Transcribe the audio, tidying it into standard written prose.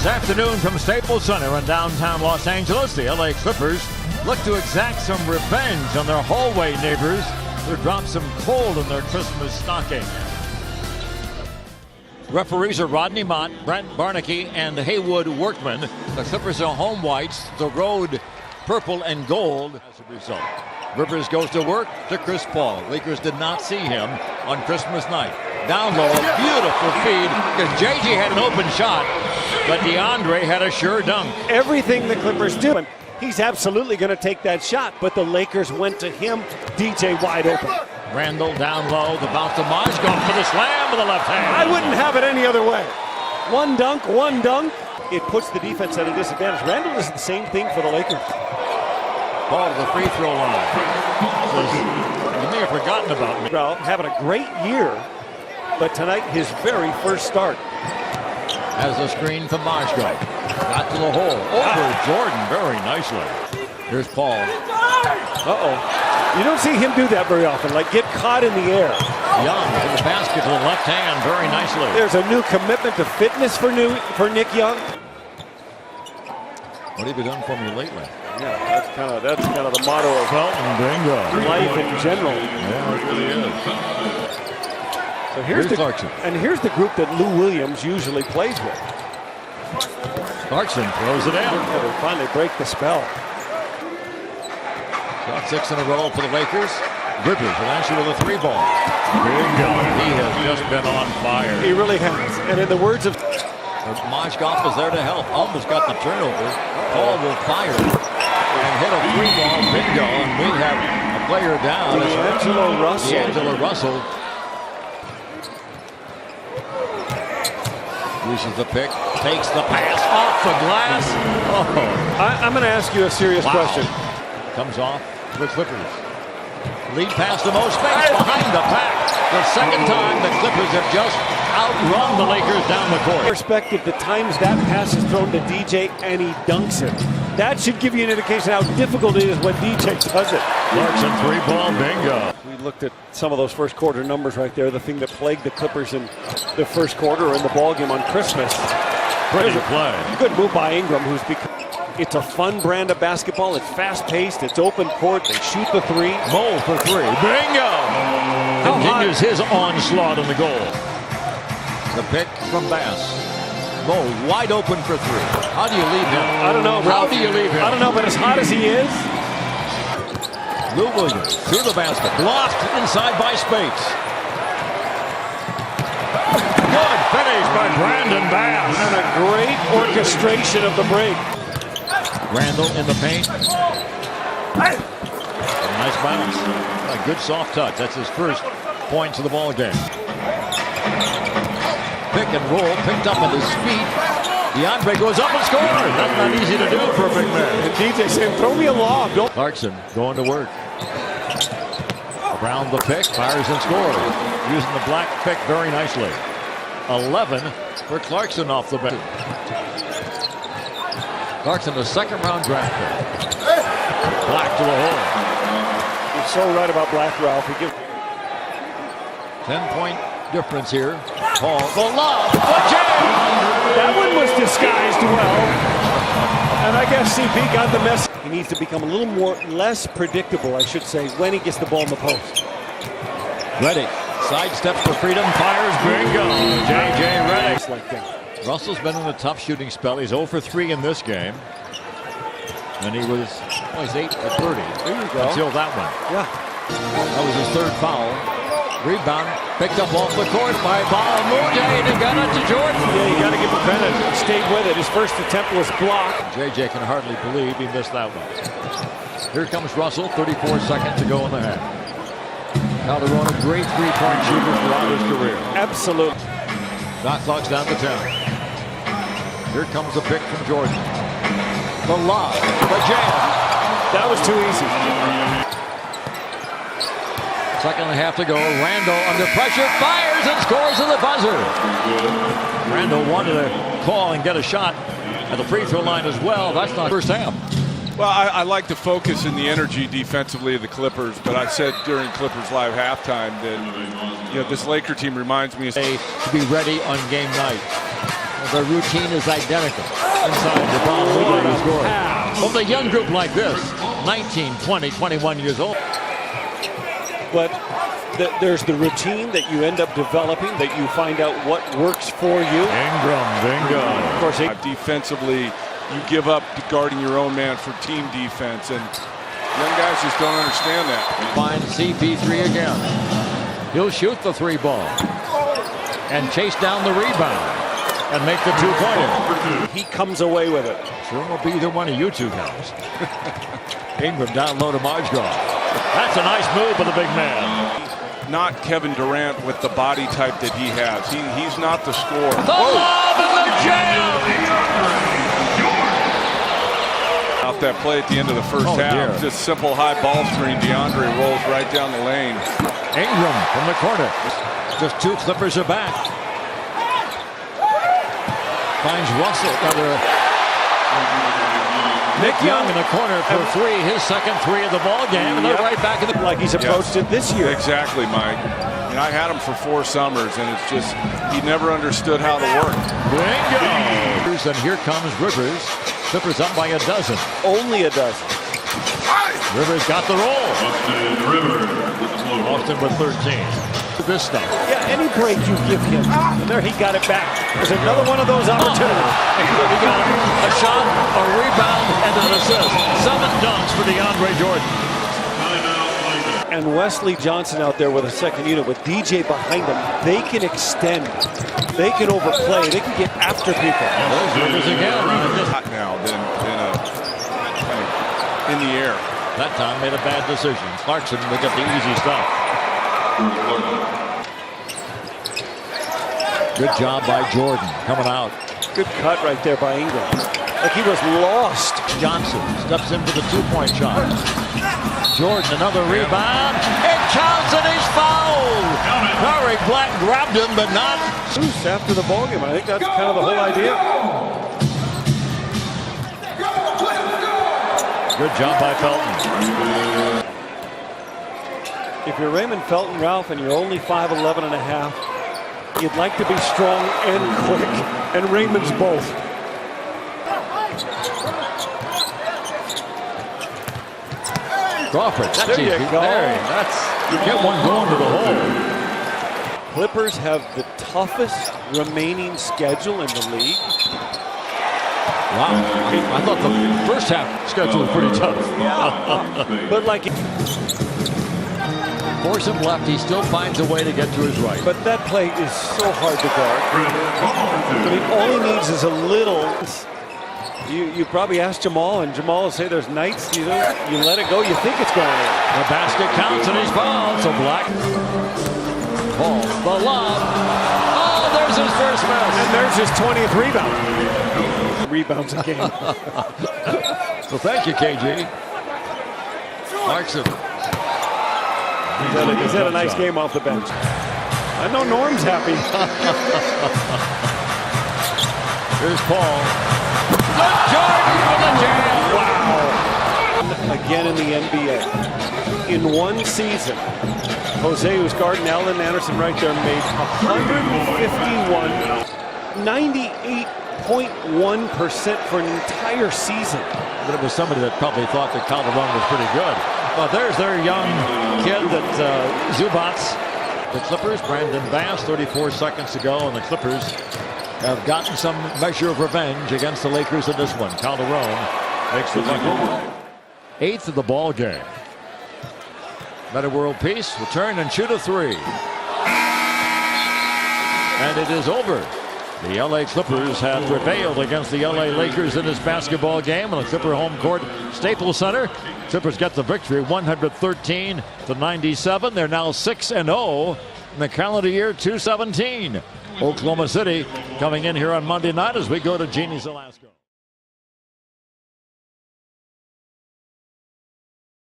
This afternoon from Staples Center in downtown Los Angeles, the LA Clippers look to exact some revenge on their hallway neighbors who dropped some coal in their Christmas stocking. Referees are Rodney Mott, Brent Barnaky, and Haywood Workman. The Clippers are home whites, the road purple and gold as a result. Rivers goes to work to Chris Paul. Lakers did not see him on Christmas night. Down low, beautiful feed, because JJ had an open shot, but DeAndre had a sure dunk. Everything the Clippers do, and he's absolutely going to take that shot, but the Lakers went to him, DJ wide open. Randall down low, the bounce to Mozgov for the slam with the left hand. I wouldn't have it any other way. One dunk. It puts the defense at a disadvantage. Randall does the same thing for the Lakers. Ball to the free throw line. You may have forgotten about me. Well, having a great year, but tonight his very first start. Has a screen from Mozgov. Got to the hole. Over Jordan very nicely. Here's Paul. You don't see him do that very often, like get caught in the air. Young to the basket with the left hand very nicely. There's a new commitment to fitness for Nick Young. What have you done for me lately? Yeah, that's kind of the motto of Felton bingo. Life in general. Yeah, it really is. So here's Clarkson. And here's the group that Lou Williams usually plays with. Clarkson throws it in. Yeah, they finally break the spell. Shot 6 in a row for the Lakers. Rivers will answer with a 3-ball. Bingo. He has just been on fire. He really has. And in the words of Mozgov is there to help. Almost got the turnover. Paul will fire and hit a 3-ball. Bingo. And we have a player down. D'Angelo Russell. Uses the pick. Takes the pass off the glass. Oh. I'm going to ask you a serious question. Comes off the Clippers. Lead pass to most space behind the pack. The second time the Clippers have just outrun the Lakers down the court. Perspective, the times that pass is thrown to DJ and he dunks it. That should give you an indication how difficult it is when DJ does it. Clarkson 3-ball bingo. We looked at some of those first quarter numbers right there. The thing that plagued the Clippers in the first quarter or in the ballgame on Christmas. Pretty play. Good move by Ingram, who's become. It's a fun brand of basketball. It's fast-paced. It's open court. They shoot the three. Mole for 3. Bingo! Continues his onslaught on the goal. The pick from Bass. Mole wide open for 3. How do you leave him? I don't know. How do you leave him? I don't know, but as hot as he is. Lou Williams through the basket. Blocked inside by Spates. Good finish by Brandon Bass. And a great orchestration of the break. Randall in the paint. A nice bounce. A good soft touch. That's his first points of the ball game. Pick and roll. Picked up at his feet. DeAndre goes up and scores. That's not easy to do for a big man. And DJ saying, throw me a lob. Clarkson going to work. Around the pick. Fires and scores. Using the black pick very nicely. 11 for Clarkson off the bench. Clarkson, a second-round draft pick. Black to the hole. You're so right about Black, Ralph. 10-point difference here. Paul, the lob, the jam! That one was disguised well. And I guess CP got the message. He needs to become a little less predictable, I should say, when he gets the ball in the post. Redick sidesteps for freedom, fires, bingo. JJ Redick. Like that. Russell's been in a tough shooting spell. He's 0 for 3 in this game. And he's 8 for 30. There you go. Until that one. Yeah. That was his 3rd foul. Rebound picked up off the court by Paul Moody, and he got it to Jordan. Yeah, you got to give him credit. He stayed with it. His first attempt was blocked. JJ can hardly believe he missed that one. Here comes Russell, 34 seconds to go in the half. Calderon, a great 3-point shooter throughout his career. Absolutely. Shot clock's down to 10. Here comes the pick from Jordan. The lob, the jam. That was too easy. Second and a half to go. Randall under pressure, fires and scores at the buzzer. Randall wanted to call and get a shot at the free throw line as well. That's not first half. Well, I like the focus and the energy defensively of the Clippers, but I said during Clippers Live halftime that this Laker team reminds me of to be ready on game night. The routine is identical. Inside the ball, who scored. Well, the young group like this, 19, 20, 21 years old. But there's the routine that you end up developing, that you find out what works for you. Ingram, bingo. Of course, Defensively, you give up guarding your own man for team defense, and young guys just don't understand that. Find CP3 again. He'll shoot the three ball and chase down the rebound and make the two-pointer. he comes away with it. Sure won't be either one of you two guys. Ingram down low to Marshall. That's a nice move by the big man. Not Kevin Durant with the body type that he has. He's not the scorer. The lob and the jam! Out that play at the end of the first half. Dear. Just simple high ball screen. DeAndre rolls right down the lane. Ingram from the corner. Just two Clippers are back. Finds Russell. Nick Young in the corner for three. His second three of the ball game. And they're right back in the... Like he's approached it this year. Exactly, Mike. And I had him for 4 summers, and it's just, he never understood how to work. Bingo! And here comes Rivers. Clippers up by a dozen. Only a dozen. Rivers got the roll. Austin with 13. This stuff. Yeah, any break you give him. And there he got it back. There's another one of those opportunities. He got a shot, a rebound, and an assist. 7 dunks for DeAndre Jordan. And Wesley Johnson out there with a second unit with DJ behind them. They can extend. They can overplay. They can get after people. Those Rivers again. Hot now than in the air. That time made a bad decision. Clarkson would get the easy stuff. Good job by Jordan coming out. Good cut right there by Ingram. Like he was lost. Johnson steps in for the two-point shot. Jordan, another rebound. It counts and he's fouled. Curry Black grabbed him, but not. After the ballgame, I think that's kind of the whole idea. Good job by Felton. If you're Raymond Felton, Ralph, and you're only 5'11 and a half, you'd like to be strong and quick, and Raymond's both. Crawford. That's There you easy. go. You get one going to the hole. Clippers have the toughest remaining schedule in the league. Wow. I thought the first half schedule was pretty tough. But like, Force him left, he still finds a way to get to his right. but that play is so hard to guard. I mean, all he needs is a little. You probably ask Jamal, and Jamal will say there's nights you let it go, you think it's going in. The basket counts and he's fouled. So Black. Ball. The lob. Oh, there's his first miss. And there's his 20th rebound. Rebounds a game. So thank you, KG. Clarkson. He's had a nice game off the bench. I know Norm's happy. Here's Paul. Good Jordan for the jam. Wow. Again in the NBA. In one season, Jose, who's guarding Allen Anderson right there, made 151, 98.1% for an entire season. But it was somebody that probably thought that Calderon was pretty good. Well, there's their young kid that Zubats. The Clippers, Brandon Bass, 34 seconds to go, and the Clippers have gotten some measure of revenge against the Lakers in this one. Calderon makes the bucket. 8th of the ball game. Meta World Peace will turn and shoot a 3. And it is over. The LA Clippers have prevailed against the LA Lakers in this basketball game on the Clipper home court, Staples Center. Clippers get the victory 113-97. They're now 6-0 in the calendar year 2017. Oklahoma City coming in here on Monday night as we go to Jeannie's Alaska.